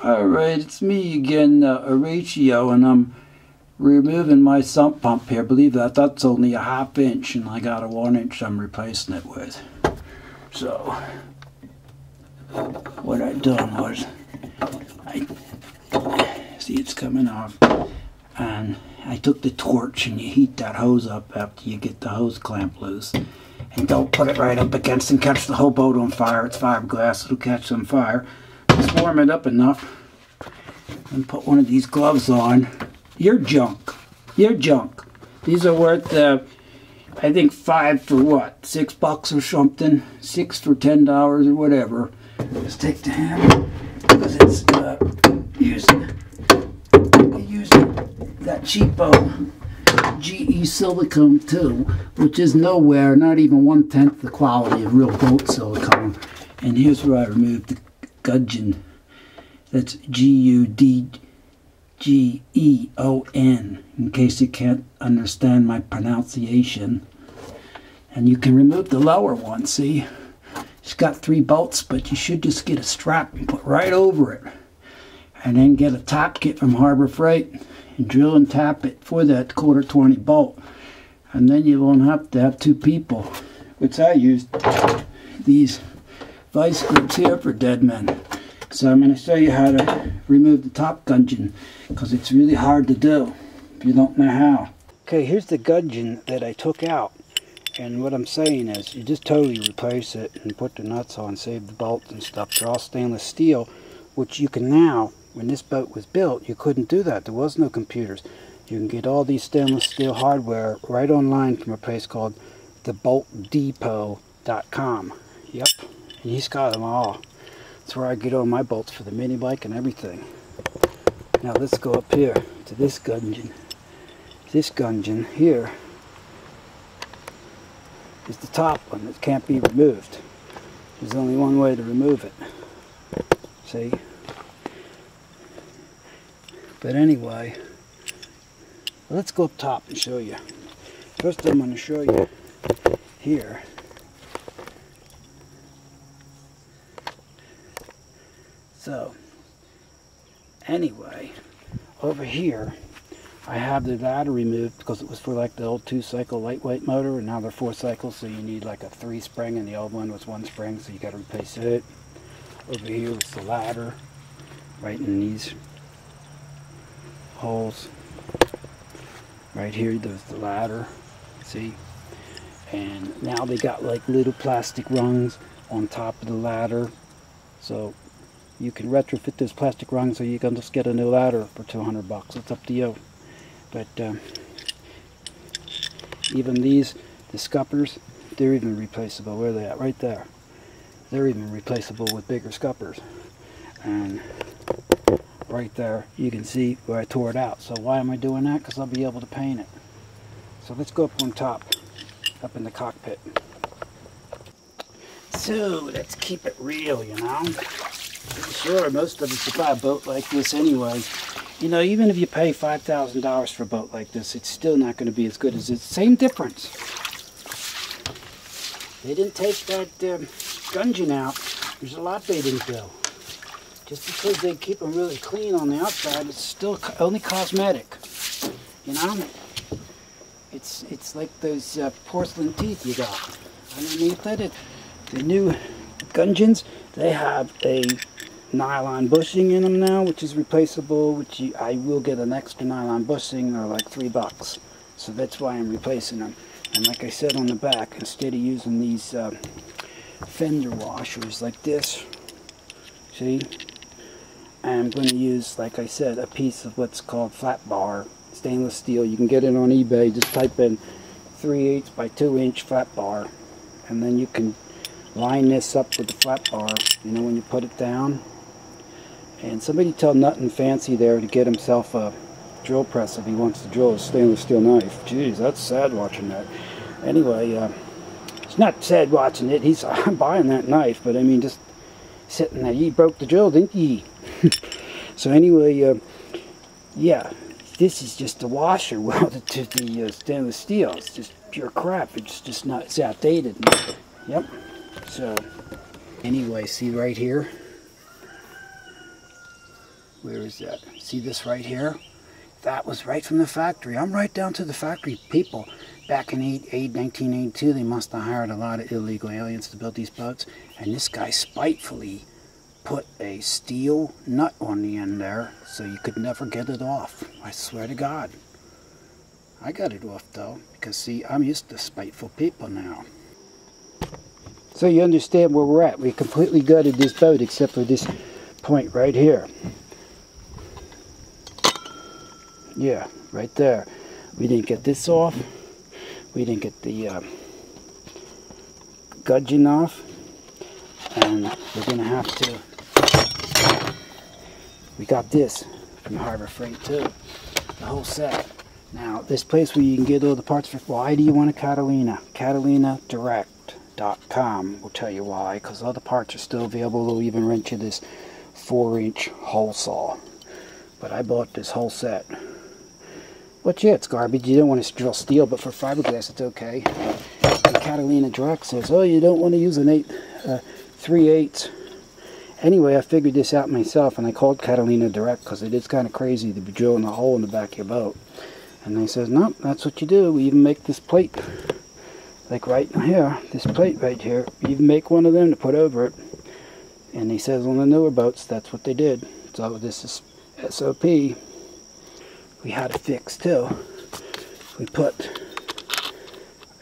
Alright, it's me again, Horatio, and I'm removing my sump pump here. Believe that, that's only a 1/2 inch, and I got a 1 inch I'm replacing it with. So, what I done was, see it's coming off, and I took the torch and you heat that hose up after you get the hose clamp loose. And don't put it right up against and catch the whole boat on fire. It's fiberglass, it'll catch on fire. Just warm it up enough and put one of these gloves on. You're junk. You're junk. These are worth, I think 5 for what? $6 or something? 6 for $10 or whatever. Just take the hammer because it's using that cheapo GE silicone too, which is nowhere, not even 1/10 the quality of real boat silicone. And here's where I removed the Gudgeon. That's Gudgeon, in case you can't understand my pronunciation. And you can remove the lower one, see? It's got 3 bolts, but you should just get a strap and put right over it. And then get a top kit from Harbor Freight and drill and tap it for that 1/4 20 bolt. And then you won't have to have 2 people, which I used these vice grips here for dead men. So I'm going to show you how to remove the top gudgeon, because it's really hard to do if you don't know how. Okay, here's the gudgeon that I took out. And what I'm saying is, you just totally replace it and put the nuts on, save the bolts and stuff. They're all stainless steel, which you can now, when this boat was built, you couldn't do that. There was no computers. You can get all these stainless steel hardware right online from a place called theboltdepot.com. Yep, and he's got them all. That's where I get all my bolts for the mini bike and everything. Now let's go up here to this gudgeon. This gudgeon here is the top one that can't be removed. There's only one way to remove it. See? But anyway, let's go up top and show you. First I'm going to show you here. So, anyway, over here I have the ladder removed because it was for like the old 2-cycle lightweight motor, and now they're 4 cycles, so you need like a 3 spring, and the old one was 1 spring, so you got to replace it. Over here is the ladder, right in these holes. Right here, there's the ladder, see? And now they got like little plastic rungs on top of the ladder, so you can retrofit those plastic rungs, or you can just get a new ladder for $200. It's up to you. But even these, the scuppers, they're even replaceable. Where are they at? Right there. They're even replaceable with bigger scuppers. And right there, you can see where I tore it out. So why am I doing that? Because I'll be able to paint it. So let's go up on top, up in the cockpit. So let's keep it real, you know. Sure, most of us will buy a boat like this anyway. You know, even if you pay $5,000 for a boat like this, it's still not going to be as good as it's. Same difference. They didn't take that gudgeon out. There's a lot they didn't do. Just because they keep them really clean on the outside, it's still only cosmetic. You know? It's like those porcelain teeth you got underneath it. The new gudgeons, they have a nylon bushing in them now, which is replaceable, which I will get an extra nylon bushing. They're like $3. So that's why I'm replacing them. And like I said on the back, instead of using these fender washers like this, see, I'm going to use, like I said, a piece of what's called flat bar stainless steel. You can get it on eBay. Just type in 3/8 by 2 inch flat bar, and then you can line this up with the flat bar, you know, when you put it down. And somebody tell Nothing Fancy there to get himself a drill press if he wants to drill a stainless steel knife. Jeez, that's sad watching that. Anyway, it's not sad watching it. He's buying that knife, but I mean, just sitting there. Ye broke the drill, didn't ye? So anyway, yeah, this is just a washer welded to the stainless steel. It's just pure crap. It's just not, it's outdated. Yep. So anyway, see right here? Where is that? See this right here? That was right from the factory. I'm right down to the factory people. Back in 1982, they must have hired a lot of illegal aliens to build these boats. And this guy spitefully put a steel nut on the end there so you could never get it off. I swear to God. I got it off though, because see, I'm used to spiteful people now. So you understand where we're at. We completely gutted this boat except for this point right here. Yeah, right there. We didn't get this off. We didn't get the gudgeon off. And we're going to have to... We got this from Harbor Freight too. The whole set. Now, this place where you can get all the parts for... Why do you want a Catalina? CatalinaDirect.com will tell you why. Because all the parts are still available. They'll even rent you this 4-inch hole saw. But I bought this whole set. But yeah, it's garbage. You don't want to drill steel, but for fiberglass it's okay. And Catalina Direct says, oh, you don't want to use an 3/8. Anyway, I figured this out myself, and I called Catalina Direct because it is kind of crazy to be drilling a hole in the back of your boat. And they says, no, that's what you do. We even make this plate, like right here, this plate right here. We even make one of them to put over it. And he says on the newer boats, that's what they did. So this is SOP. We had it fixed too. We put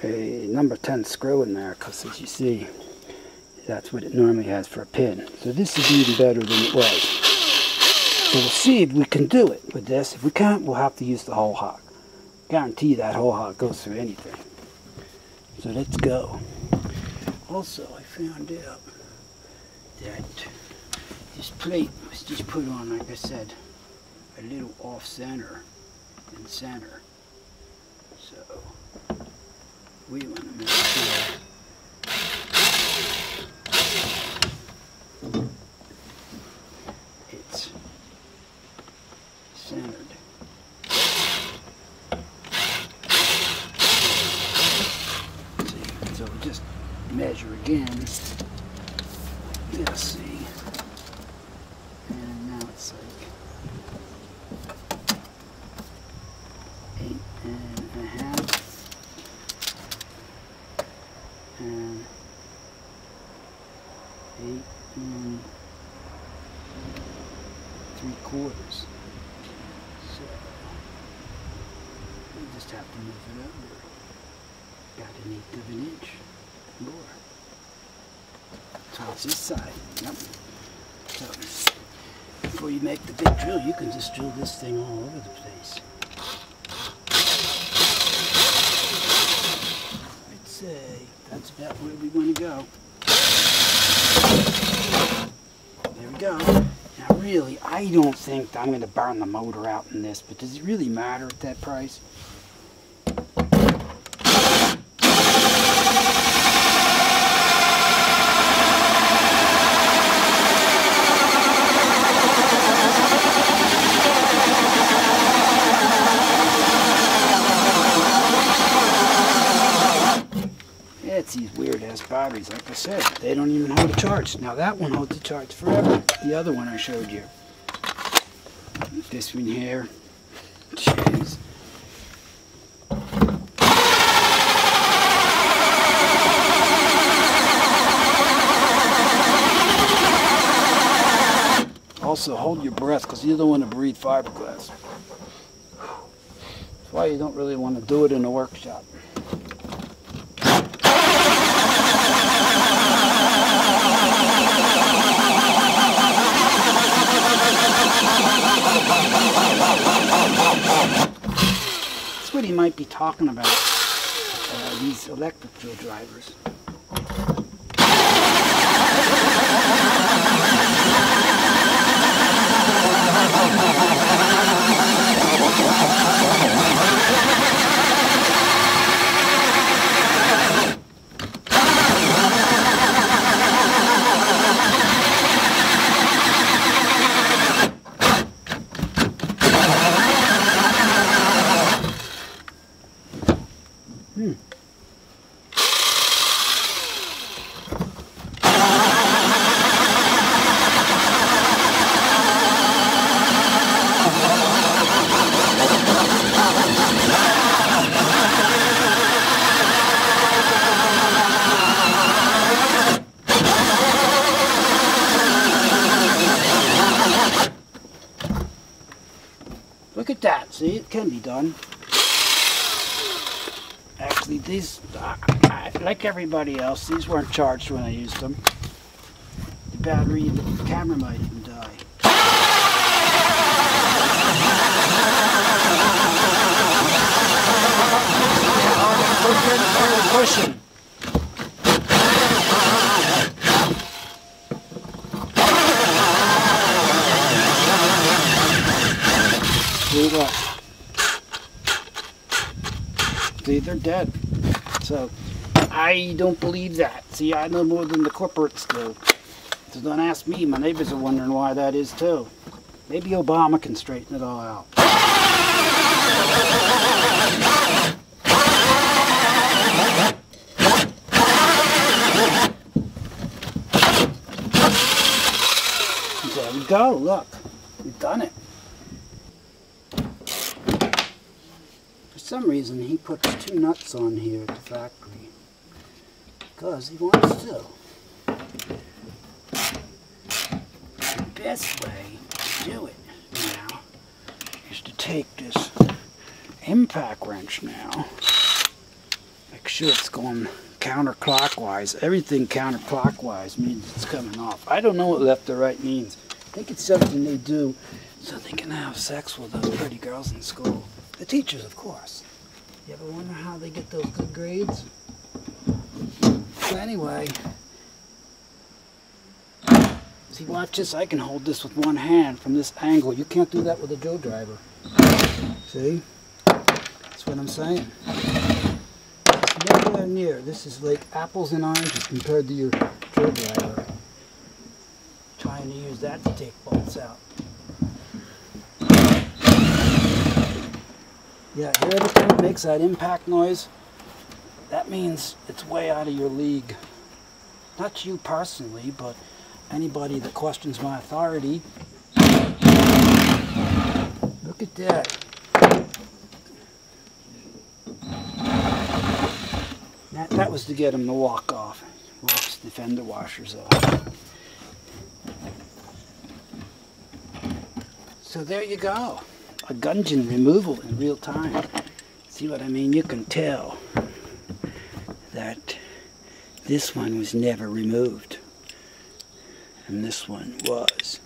a number 10 screw in there because, as you see, that's what it normally has for a pin. So this is even better than it was. So we'll see if we can do it with this. If we can't, we'll have to use the whole hog. Guarantee that whole hog goes through anything. So let's go. Also, I found out that this plate was just put on, like I said, a little off center and center. So we want to make sure it's centered. So we just measure again. Let's see. And now it's like 8.5 and 8 3/4. So we just have to move it over. Got 1/8 of an inch more. Towards this side. Yep. So before you make the big drill, you can just drill this thing all over the place. I'd say that's about where we want to go. There we go. Now really, I don't think I'm going to burn the motor out in this, but does it really matter at that price? It's these weird ass batteries, like I said, they don't even hold a charge. Now that one holds a charge forever. The other one I showed you. This one here. Jeez. Also hold your breath because you don't want to breathe fiberglass. That's why you don't really want to do it in a workshop. That's what he might be talking about, these electric drill drivers. Look at that. See, it can be done. Actually, these, like everybody else, these weren't charged when I used them. The battery, the camera might even die. Pushing. See what? See, they're dead. So, I don't believe that. See, I know more than the corporates do. So don't ask me. My neighbors are wondering why that is too. Maybe Obama can straighten it all out. There we go. Look, we've done it. For some reason, he puts 2 nuts on here at the factory because he wants to. The best way to do it now is to take this impact wrench now. Make sure it's going counterclockwise. Everything counterclockwise means it's coming off. I don't know what left or right means. I think it's something they do so they can have sex with those pretty girls in school. The teachers, of course. You ever wonder how they get those good grades? So anyway, see, watch this. I can hold this with one hand from this angle. You can't do that with a drill driver. See? That's what I'm saying. Nowhere near. This is like apples and oranges compared to your drill driver. Trying to use that to take bolts out. Yeah, hear everything that makes that impact noise? That means it's way out of your league. Not you personally, but anybody that questions my authority. Look at that. That was to get him to walk off. Walks the fender washers off. So there you go. A Gudgeon removal in real time. See what I mean? You can tell that this one was never removed. And this one was.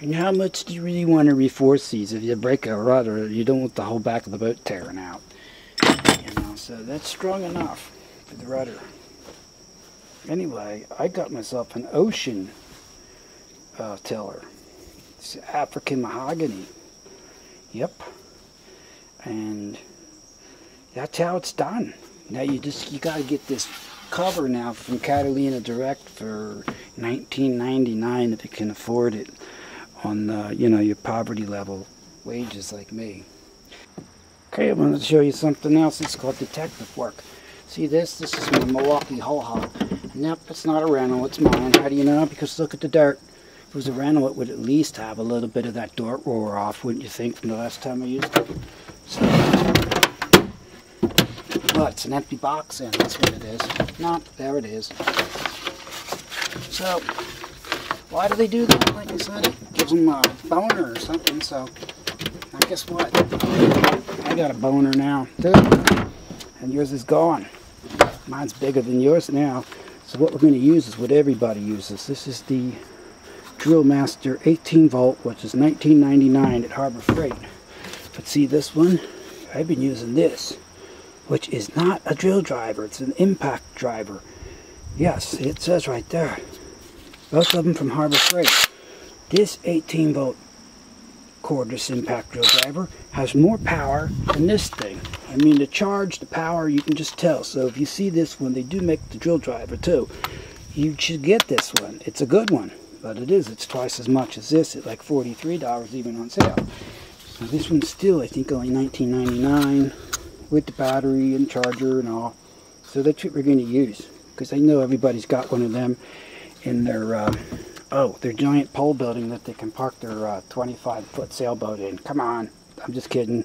And how much do you really want to reinforce these? If you break a rudder, you don't want the whole back of the boat tearing out. You know, so that's strong enough for the rudder. Anyway, I got myself an ocean tiller. It's African mahogany. Yep. And that's how it's done. Now you got to get this cover now from Catalina direct for $19.99 if you can afford it on you know, your poverty level wages like me. Okay, I'm going to show you something else. It's called detective work. See this? This is my Milwaukee hull hop. Nope, it's not a rental. It's mine. How do you know? Because look at the dirt. If it was a rental, it would at least have a little bit of that dirt roller off, wouldn't you think, from the last time I used it? So, well, it's an empty box, and that's what it is. No, there it is. So, why do they do that? Like I said, it gives them a boner or something, so now guess what? I got a boner now, too. And yours is gone. Mine's bigger than yours now. So what we're going to use is what everybody uses. This is the Drill Master 18 volt, which is $19.99 at Harbor Freight. But see this one? I've been using this, which is not a drill driver. It's an impact driver. Yes, it says right there. Both of them from Harbor Freight. This 18 volt cordless impact drill driver has more power than this thing. I mean, the charge, the power, you can just tell. So if you see this one, they do make the drill driver too. You should get this one. It's a good one, but it's twice as much as this at like $43 even on sale. So this one's still, I think, only $19.99 with the battery and charger and all. So that's what we're going to use, because I know everybody's got one of them in their their giant pole building that they can park their 25-foot sailboat in. Come on, I'm just kidding.